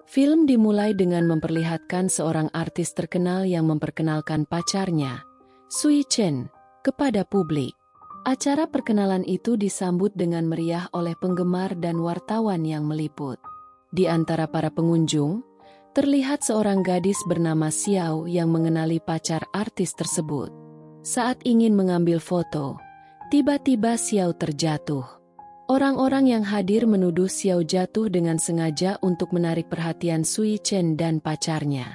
Film dimulai dengan memperlihatkan seorang artis terkenal yang memperkenalkan pacarnya, Sui Chen, kepada publik. Acara perkenalan itu disambut dengan meriah oleh penggemar dan wartawan yang meliput. Di antara para pengunjung, terlihat seorang gadis bernama Xiao yang mengenali pacar artis tersebut. Saat ingin mengambil foto, tiba-tiba Xiao terjatuh. Orang-orang yang hadir menuduh Xiao jatuh dengan sengaja untuk menarik perhatian Sui Chen dan pacarnya.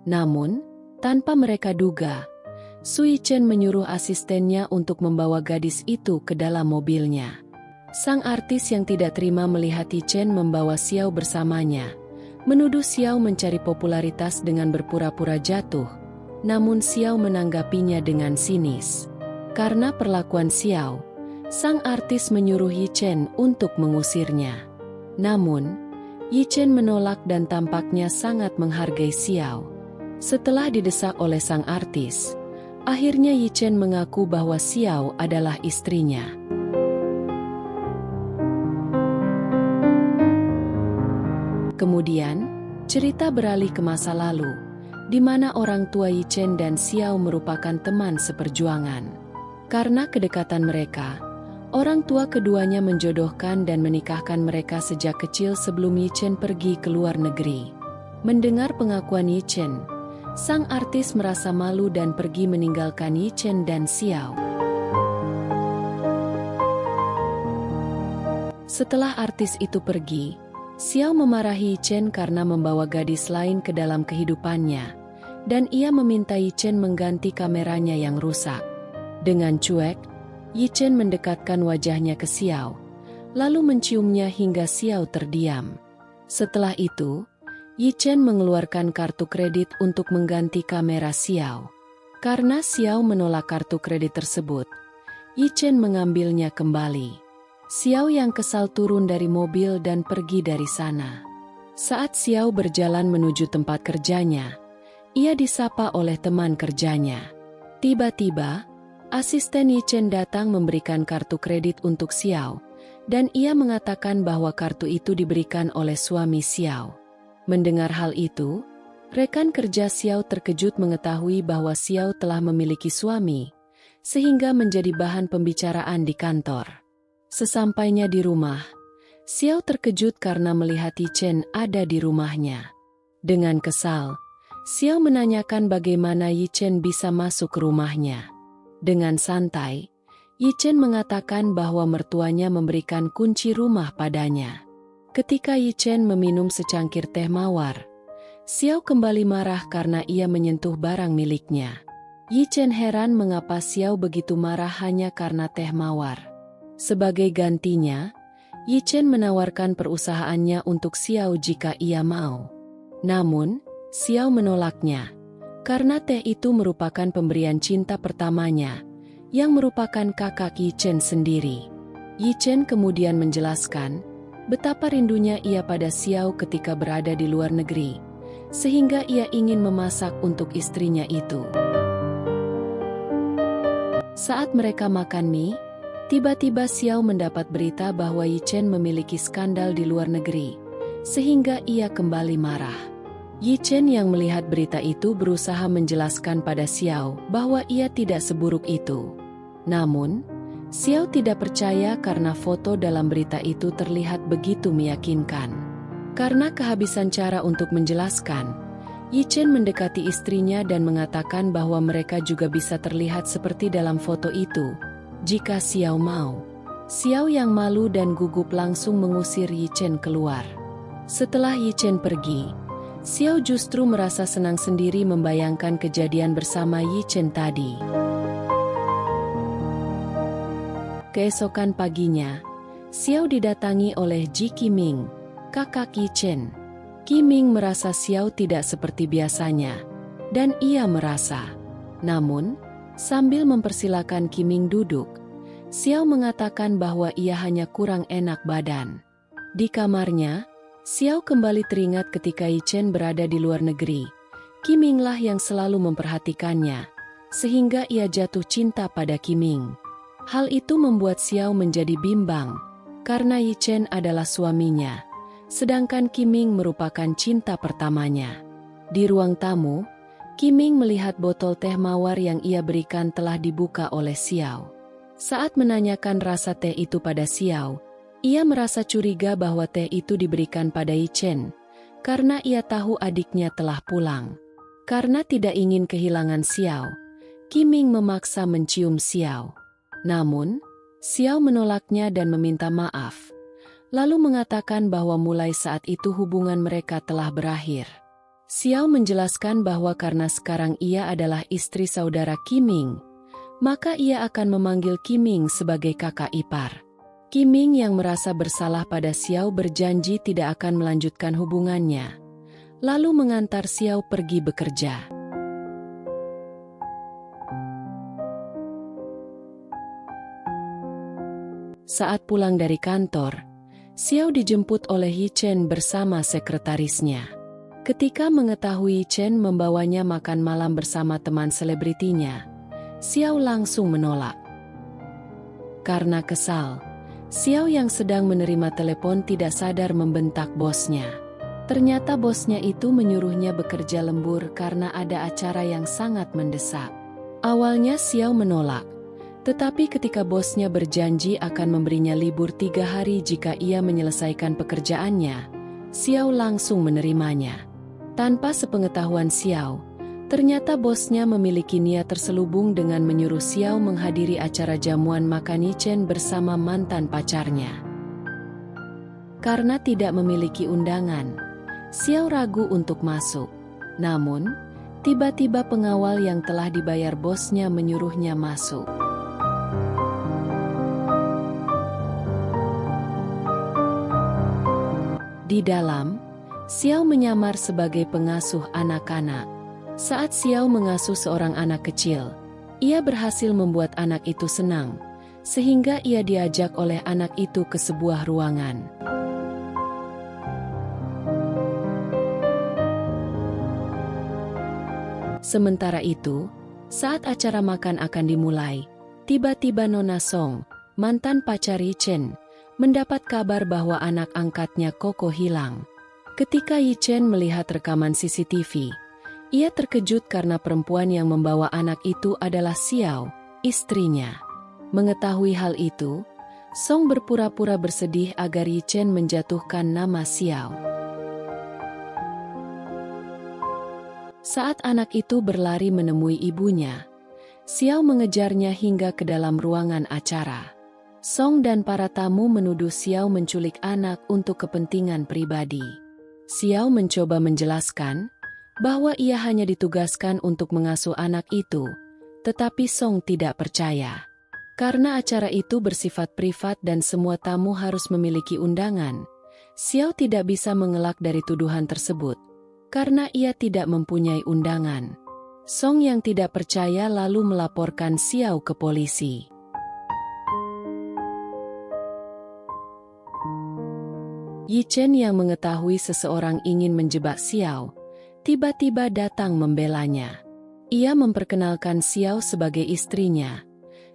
Namun, tanpa mereka duga, Sui Chen menyuruh asistennya untuk membawa gadis itu ke dalam mobilnya. Sang artis yang tidak terima melihat Chen membawa Xiao bersamanya, menuduh Xiao mencari popularitas dengan berpura-pura jatuh, namun Xiao menanggapinya dengan sinis. Karena perlakuan Xiao, sang artis menyuruh Chen untuk mengusirnya. Namun, Chen menolak dan tampaknya sangat menghargai Xiao. Setelah didesak oleh sang artis, akhirnya Chen mengaku bahwa Xiao adalah istrinya. Kemudian, cerita beralih ke masa lalu, di mana orang tua Chen dan Xiao merupakan teman seperjuangan. Karena kedekatan mereka, orang tua keduanya menjodohkan dan menikahkan mereka sejak kecil sebelum Chen pergi ke luar negeri. Mendengar pengakuan Chen, sang artis merasa malu dan pergi meninggalkan Chen dan Xiao. Setelah artis itu pergi, Xiao memarahi Chen karena membawa gadis lain ke dalam kehidupannya, dan ia meminta Chen mengganti kameranya yang rusak. Dengan cuek, Chen mendekatkan wajahnya ke Xiao, lalu menciumnya hingga Xiao terdiam. Setelah itu, Chen mengeluarkan kartu kredit untuk mengganti kamera Xiao. Karena Xiao menolak kartu kredit tersebut, Chen mengambilnya kembali. Xiao yang kesal turun dari mobil dan pergi dari sana. Saat Xiao berjalan menuju tempat kerjanya, ia disapa oleh teman kerjanya. Tiba-tiba, asisten Chen datang memberikan kartu kredit untuk Xiao, dan ia mengatakan bahwa kartu itu diberikan oleh suami Xiao. Mendengar hal itu, rekan kerja Xiao terkejut mengetahui bahwa Xiao telah memiliki suami, sehingga menjadi bahan pembicaraan di kantor. Sesampainya di rumah, Xiao terkejut karena melihat Chen ada di rumahnya. Dengan kesal, Xiao menanyakan bagaimana Chen bisa masuk ke rumahnya. Dengan santai, Chen mengatakan bahwa mertuanya memberikan kunci rumah padanya. Ketika Chen meminum secangkir teh mawar, Xiao kembali marah karena ia menyentuh barang miliknya. Chen heran mengapa Xiao begitu marah hanya karena teh mawar. Sebagai gantinya, Chen menawarkan perusahaannya untuk Xiao jika ia mau. Namun, Xiao menolaknya, karena teh itu merupakan pemberian cinta pertamanya, yang merupakan kakak Chen sendiri. Chen kemudian menjelaskan betapa rindunya ia pada Xiao ketika berada di luar negeri, sehingga ia ingin memasak untuk istrinya itu. Saat mereka makan mie, tiba-tiba Xiao mendapat berita bahwa Chen memiliki skandal di luar negeri, sehingga ia kembali marah. Chen yang melihat berita itu berusaha menjelaskan pada Xiao bahwa ia tidak seburuk itu. Namun, Xiao tidak percaya karena foto dalam berita itu terlihat begitu meyakinkan. Karena kehabisan cara untuk menjelaskan, Chen mendekati istrinya dan mengatakan bahwa mereka juga bisa terlihat seperti dalam foto itu, jika Xiao mau. Xiao yang malu dan gugup langsung mengusir Chen keluar. Setelah Chen pergi, Xiao justru merasa senang sendiri membayangkan kejadian bersama Chen tadi. Keesokan paginya, Xiao didatangi oleh Ji Qiming, kakak Chen. Qiming merasa Xiao tidak seperti biasanya, dan ia merasa. Namun, sambil mempersilakan Qiming duduk, Xiao mengatakan bahwa ia hanya kurang enak badan. Di kamarnya, Xiao kembali teringat ketika Chen berada di luar negeri. Qiminglah yang selalu memperhatikannya, sehingga ia jatuh cinta pada Qiming. Hal itu membuat Xiao menjadi bimbang, karena Chen adalah suaminya, sedangkan Kiming merupakan cinta pertamanya. Di ruang tamu, Kiming melihat botol teh mawar yang ia berikan telah dibuka oleh Xiao. Saat menanyakan rasa teh itu pada Xiao, ia merasa curiga bahwa teh itu diberikan pada Yi Chen, karena ia tahu adiknya telah pulang. Karena tidak ingin kehilangan Xiao, Kiming memaksa mencium Xiao. Namun, Xiao menolaknya dan meminta maaf, lalu mengatakan bahwa mulai saat itu hubungan mereka telah berakhir. Xiao menjelaskan bahwa karena sekarang ia adalah istri saudara Kiming, maka ia akan memanggil Kiming sebagai kakak ipar. Kiming yang merasa bersalah pada Xiao berjanji tidak akan melanjutkan hubungannya, lalu mengantar Xiao pergi bekerja. Saat pulang dari kantor, Xiao dijemput oleh Yi Chen bersama sekretarisnya. Ketika mengetahui Yi Chen membawanya makan malam bersama teman selebritinya, Xiao langsung menolak. Karena kesal, Xiao yang sedang menerima telepon tidak sadar membentak bosnya. Ternyata bosnya itu menyuruhnya bekerja lembur karena ada acara yang sangat mendesak. Awalnya Xiao menolak, tetapi ketika bosnya berjanji akan memberinya libur 3 hari jika ia menyelesaikan pekerjaannya, Xiao langsung menerimanya. Tanpa sepengetahuan Xiao, ternyata bosnya memiliki niat terselubung dengan menyuruh Xiao menghadiri acara jamuan makan Yi Chen bersama mantan pacarnya. Karena tidak memiliki undangan, Xiao ragu untuk masuk. Namun, tiba-tiba pengawal yang telah dibayar bosnya menyuruhnya masuk. Di dalam, Xiao menyamar sebagai pengasuh anak-anak. Saat Xiao mengasuh seorang anak kecil, ia berhasil membuat anak itu senang, sehingga ia diajak oleh anak itu ke sebuah ruangan. Sementara itu, saat acara makan akan dimulai, tiba-tiba Nona Song, mantan pacar Yi Chen, mendapat kabar bahwa anak angkatnya Koko hilang. Ketika Yi Chen melihat rekaman CCTV, ia terkejut karena perempuan yang membawa anak itu adalah Xiao, istrinya. Mengetahui hal itu, Song berpura-pura bersedih agar Yi Chen menjatuhkan nama Xiao. Saat anak itu berlari menemui ibunya, Xiao mengejarnya hingga ke dalam ruangan acara. Song dan para tamu menuduh Xiao menculik anak untuk kepentingan pribadi. Xiao mencoba menjelaskan bahwa ia hanya ditugaskan untuk mengasuh anak itu, tetapi Song tidak percaya. Karena acara itu bersifat privat dan semua tamu harus memiliki undangan, Xiao tidak bisa mengelak dari tuduhan tersebut, karena ia tidak mempunyai undangan. Song yang tidak percaya lalu melaporkan Xiao ke polisi. Yi Chen yang mengetahui seseorang ingin menjebak Xiao, tiba-tiba datang membelanya. Ia memperkenalkan Xiao sebagai istrinya,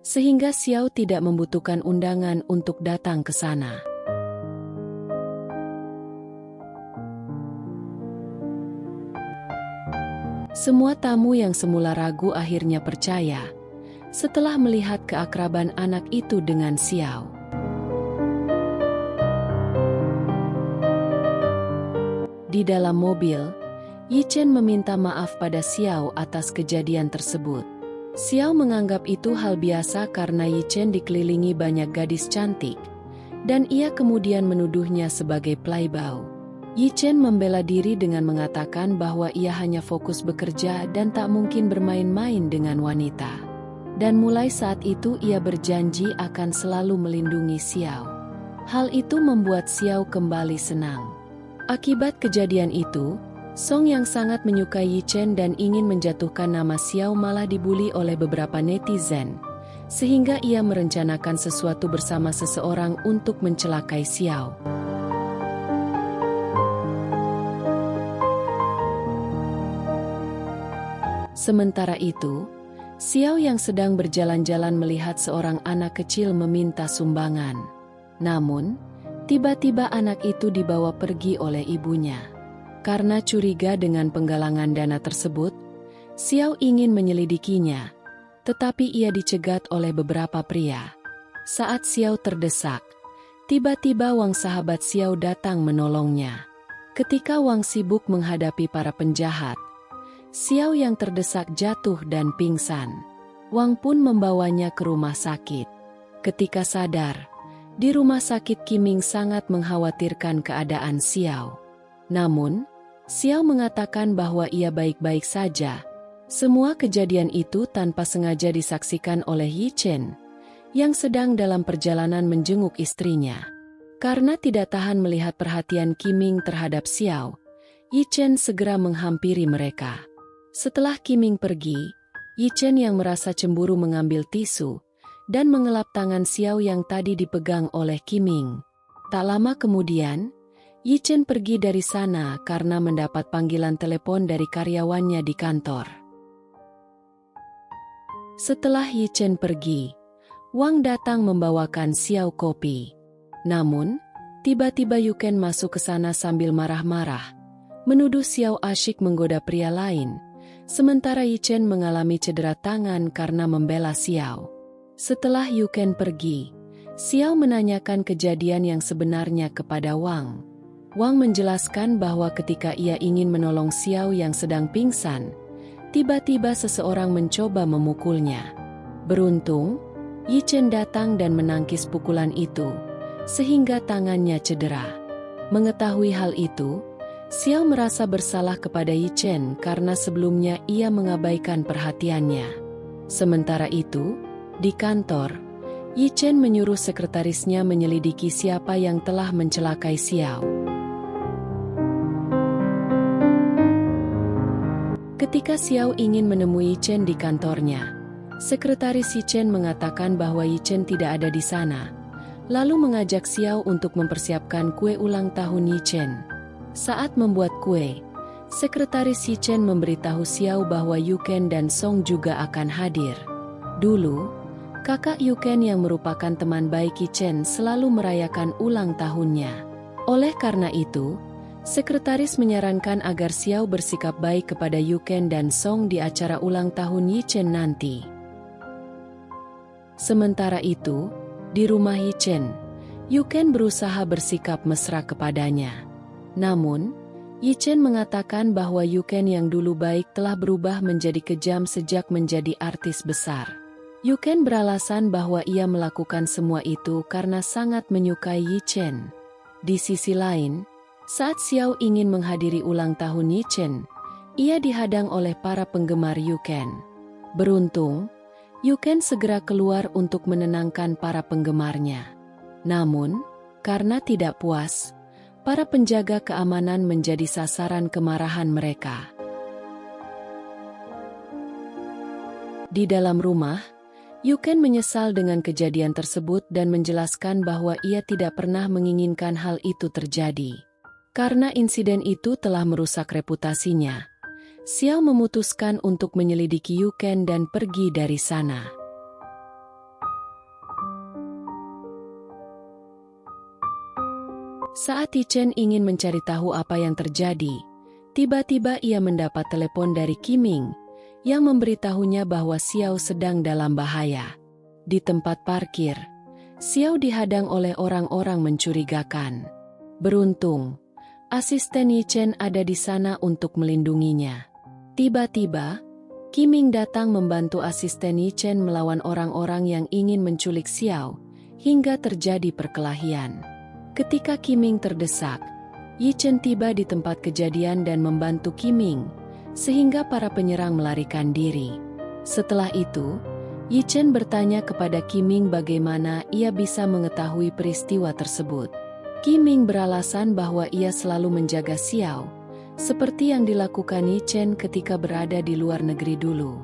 sehingga Xiao tidak membutuhkan undangan untuk datang ke sana. Semua tamu yang semula ragu akhirnya percaya, setelah melihat keakraban anak itu dengan Xiao. Di dalam mobil, Yi Chen meminta maaf pada Xiao atas kejadian tersebut. Xiao menganggap itu hal biasa karena Yi Chen dikelilingi banyak gadis cantik, dan ia kemudian menuduhnya sebagai playboy. Yi Chen membela diri dengan mengatakan bahwa ia hanya fokus bekerja dan tak mungkin bermain-main dengan wanita. Dan mulai saat itu ia berjanji akan selalu melindungi Xiao. Hal itu membuat Xiao kembali senang. Akibat kejadian itu, Song yang sangat menyukai Yi Chen dan ingin menjatuhkan nama Xiao malah dibuli oleh beberapa netizen, sehingga ia merencanakan sesuatu bersama seseorang untuk mencelakai Xiao. Sementara itu, Xiao yang sedang berjalan-jalan melihat seorang anak kecil meminta sumbangan. Namun, Tiba-tiba anak itu dibawa pergi oleh ibunya. Karena curiga dengan penggalangan dana tersebut, Xiao ingin menyelidikinya, tetapi ia dicegat oleh beberapa pria. Saat Xiao terdesak, tiba-tiba Wang sahabat Xiao datang menolongnya. Ketika Wang sibuk menghadapi para penjahat, Xiao yang terdesak jatuh dan pingsan. Wang pun membawanya ke rumah sakit. Ketika sadar, di rumah sakit Qiming sangat mengkhawatirkan keadaan Xiao. Namun, Xiao mengatakan bahwa ia baik-baik saja. Semua kejadian itu tanpa sengaja disaksikan oleh Yi Chen, yang sedang dalam perjalanan menjenguk istrinya. Karena tidak tahan melihat perhatian Qiming terhadap Xiao, Yi Chen segera menghampiri mereka. Setelah Qiming pergi, Yi Chen yang merasa cemburu mengambil tisu dan mengelap tangan Xiao yang tadi dipegang oleh Qiming. Tak lama kemudian, Yi Chen pergi dari sana karena mendapat panggilan telepon dari karyawannya di kantor. Setelah Yi Chen pergi, Wang datang membawakan Xiao kopi. Namun, tiba-tiba Yuken masuk ke sana sambil marah-marah, menuduh Xiao asyik menggoda pria lain, sementara Yi Chen mengalami cedera tangan karena membela Xiao. Setelah Yuken pergi, Xiao menanyakan kejadian yang sebenarnya kepada Wang. Wang menjelaskan bahwa ketika ia ingin menolong Xiao yang sedang pingsan, tiba-tiba seseorang mencoba memukulnya. Beruntung, Yi Chen datang dan menangkis pukulan itu, sehingga tangannya cedera. Mengetahui hal itu, Xiao merasa bersalah kepada Yi Chen karena sebelumnya ia mengabaikan perhatiannya. Sementara itu, di kantor, Yi Chen menyuruh sekretarisnya menyelidiki siapa yang telah mencelakai Xiao. Ketika Xiao ingin menemui Yi Chen di kantornya, sekretaris Yi Chen mengatakan bahwa Yi Chen tidak ada di sana, lalu mengajak Xiao untuk mempersiapkan kue ulang tahun Yi Chen. Saat membuat kue, sekretaris Yi Chen memberitahu Xiao bahwa Yuken dan Song juga akan hadir. Dulu, kakak Yuken yang merupakan teman baik Yi Chen selalu merayakan ulang tahunnya. Oleh karena itu, sekretaris menyarankan agar Xiao bersikap baik kepada Yuken dan Song di acara ulang tahun Yi Chen nanti. Sementara itu, di rumah Yi Chen, Yuken berusaha bersikap mesra kepadanya. Namun, Yi Chen mengatakan bahwa Yuken yang dulu baik telah berubah menjadi kejam sejak menjadi artis besar. Yuken beralasan bahwa ia melakukan semua itu karena sangat menyukai Yi Chen. Di sisi lain, saat Xiao ingin menghadiri ulang tahun Yi Chen, ia dihadang oleh para penggemar Yuken. Beruntung, Yuken segera keluar untuk menenangkan para penggemarnya. Namun, karena tidak puas, para penjaga keamanan menjadi sasaran kemarahan mereka. Di dalam rumah, Yuken menyesal dengan kejadian tersebut dan menjelaskan bahwa ia tidak pernah menginginkan hal itu terjadi. Karena insiden itu telah merusak reputasinya, Xiao memutuskan untuk menyelidiki Yuken dan pergi dari sana. Saat Yi Chen ingin mencari tahu apa yang terjadi, tiba-tiba ia mendapat telepon dari Qiming, yang memberitahunya bahwa Xiao sedang dalam bahaya. Di tempat parkir, Xiao dihadang oleh orang-orang mencurigakan. Beruntung, asisten Yi Chen ada di sana untuk melindunginya. Tiba-tiba, Qiming datang membantu asisten Yi Chen melawan orang-orang yang ingin menculik Xiao, hingga terjadi perkelahian. Ketika Qiming terdesak, Yi Chen tiba di tempat kejadian dan membantu Qiming, sehingga para penyerang melarikan diri. Setelah itu, Yi Chen bertanya kepada Qiming bagaimana ia bisa mengetahui peristiwa tersebut. Qiming beralasan bahwa ia selalu menjaga Xiao, seperti yang dilakukan Yi Chen ketika berada di luar negeri dulu.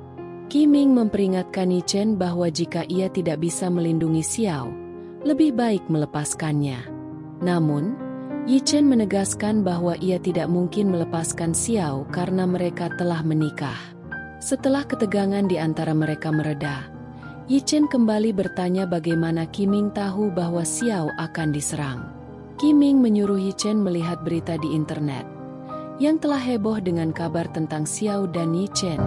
Qiming memperingatkan Yi Chen bahwa jika ia tidak bisa melindungi Xiao, lebih baik melepaskannya. Namun, Yi Chen menegaskan bahwa ia tidak mungkin melepaskan Xiao karena mereka telah menikah. Setelah ketegangan di antara mereka mereda, Yi Chen kembali bertanya bagaimana Qiming tahu bahwa Xiao akan diserang. Qiming menyuruh Yi Chen melihat berita di internet yang telah heboh dengan kabar tentang Xiao dan Yi Chen.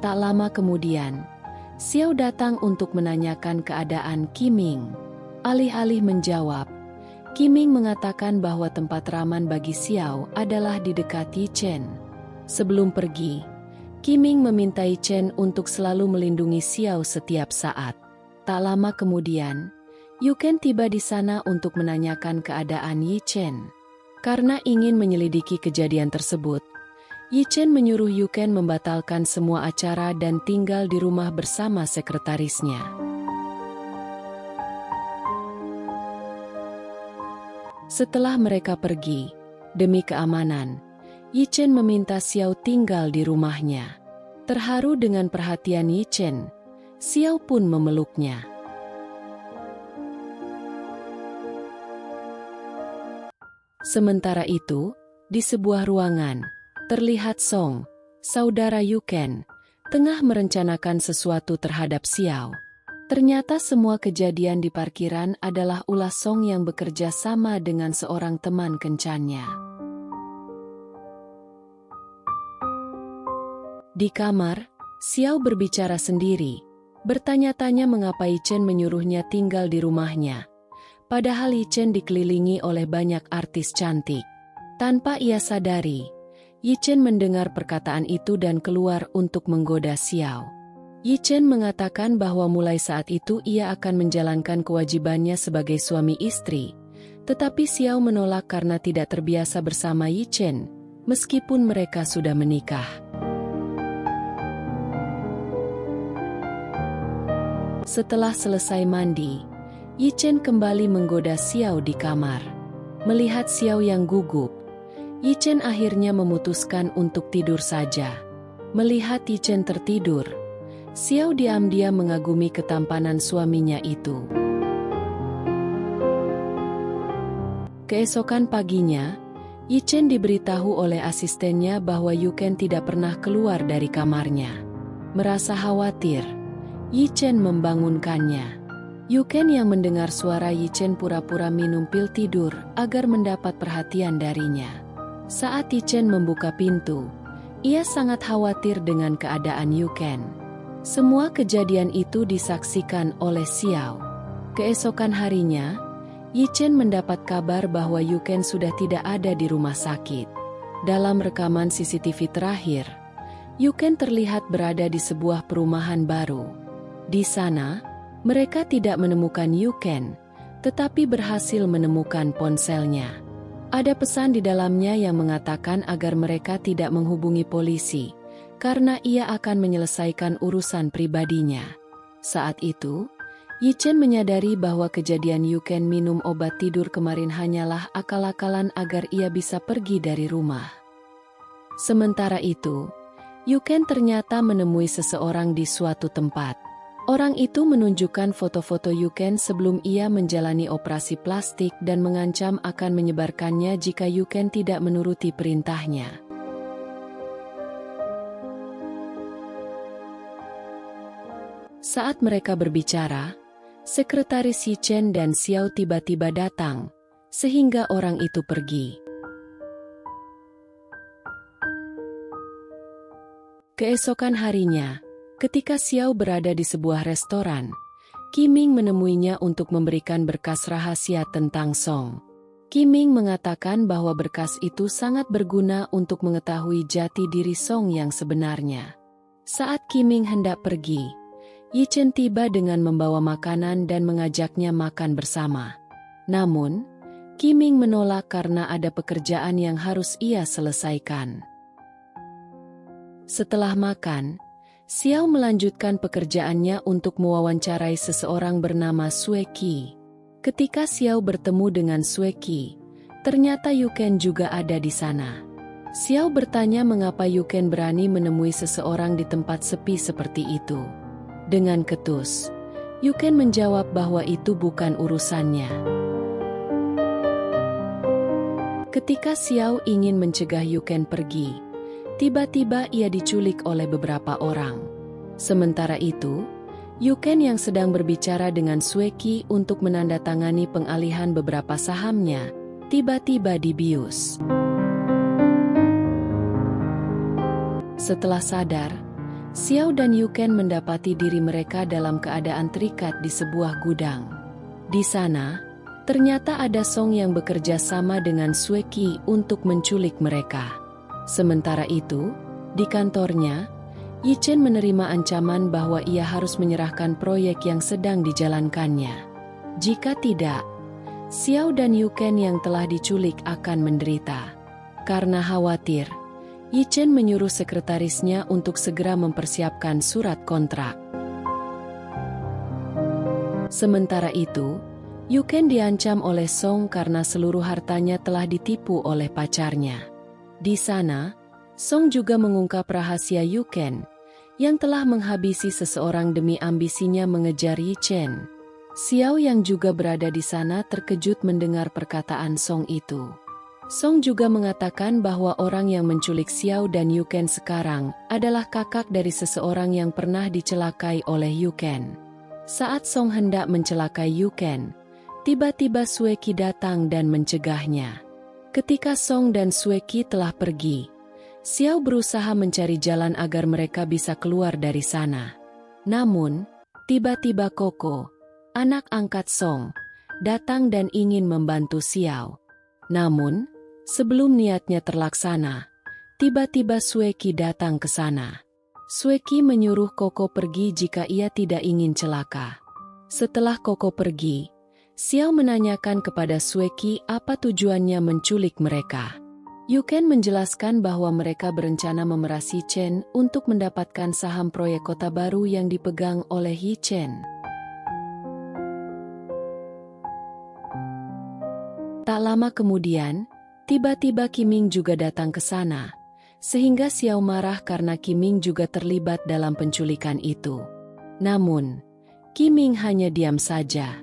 Tak lama kemudian, Xiao datang untuk menanyakan keadaan Qiming. Alih-alih menjawab, Qiming mengatakan bahwa tempat raman bagi Xiao adalah di dekat Yi Chen. Sebelum pergi, Qiming meminta Yi Chen untuk selalu melindungi Xiao setiap saat. Tak lama kemudian, Yuken tiba di sana untuk menanyakan keadaan Yi Chen. Karena ingin menyelidiki kejadian tersebut, Yi Chen menyuruh Yuken membatalkan semua acara dan tinggal di rumah bersama sekretarisnya. Setelah mereka pergi, demi keamanan, Yi Chen meminta Xiao tinggal di rumahnya. Terharu dengan perhatian Yi Chen, Xiao pun memeluknya. Sementara itu, di sebuah ruangan, terlihat Song, saudara Yuken, tengah merencanakan sesuatu terhadap Xiao. Ternyata semua kejadian di parkiran adalah ulah Song yang bekerja sama dengan seorang teman kencannya. Di kamar, Xiao berbicara sendiri, bertanya-tanya mengapa Yi Chen menyuruhnya tinggal di rumahnya. Padahal Yi Chen dikelilingi oleh banyak artis cantik. Tanpa ia sadari, Yi Chen mendengar perkataan itu dan keluar untuk menggoda Xiao. Yi Chen mengatakan bahwa mulai saat itu ia akan menjalankan kewajibannya sebagai suami istri. Tetapi Xiao menolak karena tidak terbiasa bersama Yi Chen, meskipun mereka sudah menikah. Setelah selesai mandi, Yi Chen kembali menggoda Xiao di kamar. Melihat Xiao yang gugup, Yi Chen akhirnya memutuskan untuk tidur saja. Melihat Yi Chen tertidur, Xiao diam-diam mengagumi ketampanan suaminya itu. Keesokan paginya, Yi Chen diberitahu oleh asistennya bahwa Yuken tidak pernah keluar dari kamarnya. Merasa khawatir, Yi Chen membangunkannya. Yuken yang mendengar suara Yi Chen pura-pura minum pil tidur agar mendapat perhatian darinya. Saat Yi Chen membuka pintu, ia sangat khawatir dengan keadaan Yuken. Semua kejadian itu disaksikan oleh Xiao. Keesokan harinya, Yi Chen mendapat kabar bahwa Yuken sudah tidak ada di rumah sakit. Dalam rekaman CCTV terakhir, Yuken terlihat berada di sebuah perumahan baru. Di sana, mereka tidak menemukan Yuken, tetapi berhasil menemukan ponselnya. Ada pesan di dalamnya yang mengatakan agar mereka tidak menghubungi polisi, karena ia akan menyelesaikan urusan pribadinya. Saat itu, Yi Chen menyadari bahwa kejadian Yuken minum obat tidur kemarin hanyalah akal-akalan agar ia bisa pergi dari rumah. Sementara itu, Yuken ternyata menemui seseorang di suatu tempat. Orang itu menunjukkan foto-foto Yuken sebelum ia menjalani operasi plastik dan mengancam akan menyebarkannya jika Yuken tidak menuruti perintahnya. Saat mereka berbicara, sekretaris Yi Chen dan Xiao tiba-tiba datang, sehingga orang itu pergi. Keesokan harinya, ketika Xiao berada di sebuah restoran, Qiming menemuinya untuk memberikan berkas rahasia tentang Song. Qiming mengatakan bahwa berkas itu sangat berguna untuk mengetahui jati diri Song yang sebenarnya. Saat Qiming hendak pergi, Yi Chen tiba dengan membawa makanan dan mengajaknya makan bersama. Namun, Qiming menolak karena ada pekerjaan yang harus ia selesaikan. Setelah makan, Xiao melanjutkan pekerjaannya untuk mewawancarai seseorang bernama Sue Qi. Ketika Xiao bertemu dengan Sue Qi, ternyata Yuken juga ada di sana. Xiao bertanya mengapa Yuken berani menemui seseorang di tempat sepi seperti itu. Dengan ketus, Yuken menjawab bahwa itu bukan urusannya. Ketika Xiao ingin mencegah Yuken pergi, tiba-tiba ia diculik oleh beberapa orang. Sementara itu, Yuken yang sedang berbicara dengan Sueki untuk menandatangani pengalihan beberapa sahamnya, tiba-tiba dibius. Setelah sadar, Xiao dan Yuken mendapati diri mereka dalam keadaan terikat di sebuah gudang. Di sana, ternyata ada Song yang bekerja sama dengan Sueki untuk menculik mereka. Sementara itu, di kantornya, Yichen menerima ancaman bahwa ia harus menyerahkan proyek yang sedang dijalankannya. Jika tidak, Xiao dan Yuken yang telah diculik akan menderita. Karena khawatir, Yichen menyuruh sekretarisnya untuk segera mempersiapkan surat kontrak. Sementara itu, Yuken diancam oleh Song karena seluruh hartanya telah ditipu oleh pacarnya. Di sana, Song juga mengungkap rahasia Yuken, yang telah menghabisi seseorang demi ambisinya mengejar Yichen. Xiao yang juga berada di sana terkejut mendengar perkataan Song itu. Song juga mengatakan bahwa orang yang menculik Xiao dan Yuken sekarang adalah kakak dari seseorang yang pernah dicelakai oleh Yuken. Saat Song hendak mencelakai Yuken, tiba-tiba Sueki datang dan mencegahnya. Ketika Song dan Sueki telah pergi, Xiao berusaha mencari jalan agar mereka bisa keluar dari sana. Namun, tiba-tiba Koko, anak angkat Song, datang dan ingin membantu Xiao. Namun, sebelum niatnya terlaksana, tiba-tiba Sueki datang ke sana. Sueki menyuruh Koko pergi jika ia tidak ingin celaka. Setelah Koko pergi, Xiao menanyakan kepada Sueki apa tujuannya menculik mereka. Yuken menjelaskan bahwa mereka berencana memeras Yichen untuk mendapatkan saham proyek kota baru yang dipegang oleh Yichen. Tak lama kemudian, tiba-tiba Qiming juga datang ke sana, sehingga Xiao marah karena Qiming juga terlibat dalam penculikan itu. Namun, Qiming hanya diam saja.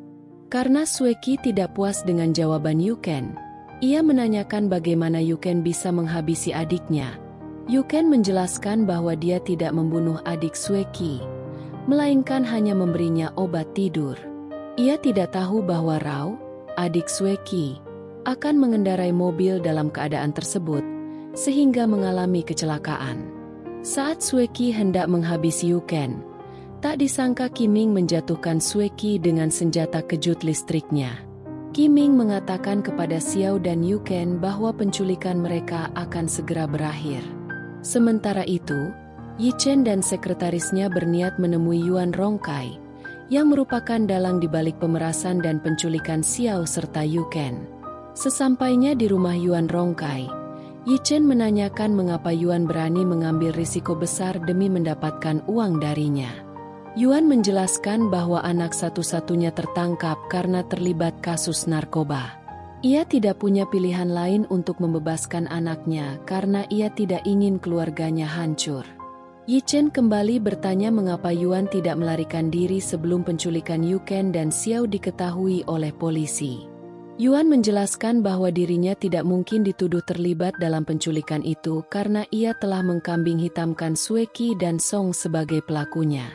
Karena Sueki tidak puas dengan jawaban Yuken, ia menanyakan bagaimana Yuken bisa menghabisi adiknya. Yuken menjelaskan bahwa dia tidak membunuh adik Sueki, melainkan hanya memberinya obat tidur. Ia tidak tahu bahwa Rao, adik Sueki, akan mengendarai mobil dalam keadaan tersebut, sehingga mengalami kecelakaan. Saat Sueki hendak menghabisi Yuken, tak disangka Qiming menjatuhkan Sueki dengan senjata kejut listriknya. Qiming mengatakan kepada Xiao dan Yuken bahwa penculikan mereka akan segera berakhir. Sementara itu, Yichen dan sekretarisnya berniat menemui Yuan Rongkai, yang merupakan dalang di balik pemerasan dan penculikan Xiao serta Yuken. Sesampainya di rumah Yuan Rongkai, Yichen menanyakan mengapa Yuan berani mengambil risiko besar demi mendapatkan uang darinya. Yuan menjelaskan bahwa anak satu-satunya tertangkap karena terlibat kasus narkoba. Ia tidak punya pilihan lain untuk membebaskan anaknya karena ia tidak ingin keluarganya hancur. Yichen kembali bertanya mengapa Yuan tidak melarikan diri sebelum penculikan Yuken dan Xiao diketahui oleh polisi. Yuan menjelaskan bahwa dirinya tidak mungkin dituduh terlibat dalam penculikan itu karena ia telah mengkambing hitamkan Sueki dan Song sebagai pelakunya.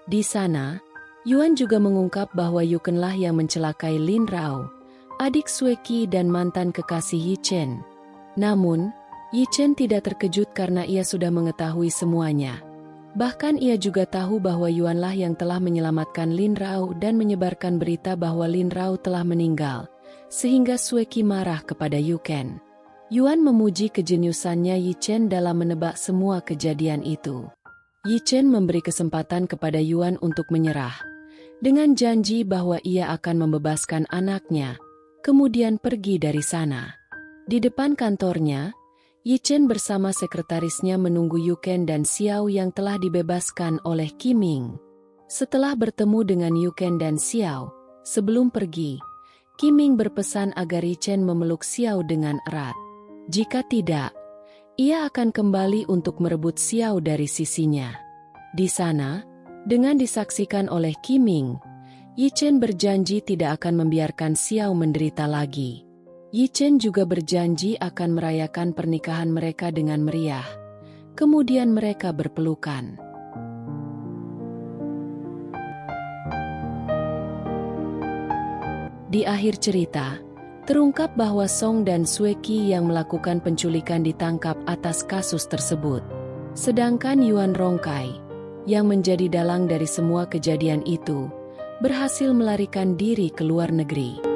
Di sana, Yuan juga mengungkap bahwa Yukenlah yang mencelakai Lin Rao, adik Sueki dan mantan kekasih Yichen. Namun, Yichen tidak terkejut karena ia sudah mengetahui semuanya. Bahkan ia juga tahu bahwa Yuanlah yang telah menyelamatkan Lin Rao dan menyebarkan berita bahwa Lin Rao telah meninggal, sehingga Sueki marah kepada Yuken. Yuan memuji kejeniusannya Yichen dalam menebak semua kejadian itu. Yichen memberi kesempatan kepada Yuan untuk menyerah, dengan janji bahwa ia akan membebaskan anaknya, kemudian pergi dari sana. Di depan kantornya, Yichen bersama sekretarisnya menunggu Yuken dan Xiao yang telah dibebaskan oleh Qiming. Setelah bertemu dengan Yuken dan Xiao, sebelum pergi, Qiming berpesan agar Yichen memeluk Xiao dengan erat. Jika tidak, ia akan kembali untuk merebut Xiao dari sisinya. Di sana, dengan disaksikan oleh Qiming, Yichen berjanji tidak akan membiarkan Xiao menderita lagi. Yichen juga berjanji akan merayakan pernikahan mereka dengan meriah. Kemudian mereka berpelukan. Di akhir cerita, terungkap bahwa Song dan Sueki yang melakukan penculikan ditangkap atas kasus tersebut. Sedangkan Yuan Rongkai, yang menjadi dalang dari semua kejadian itu, berhasil melarikan diri ke luar negeri.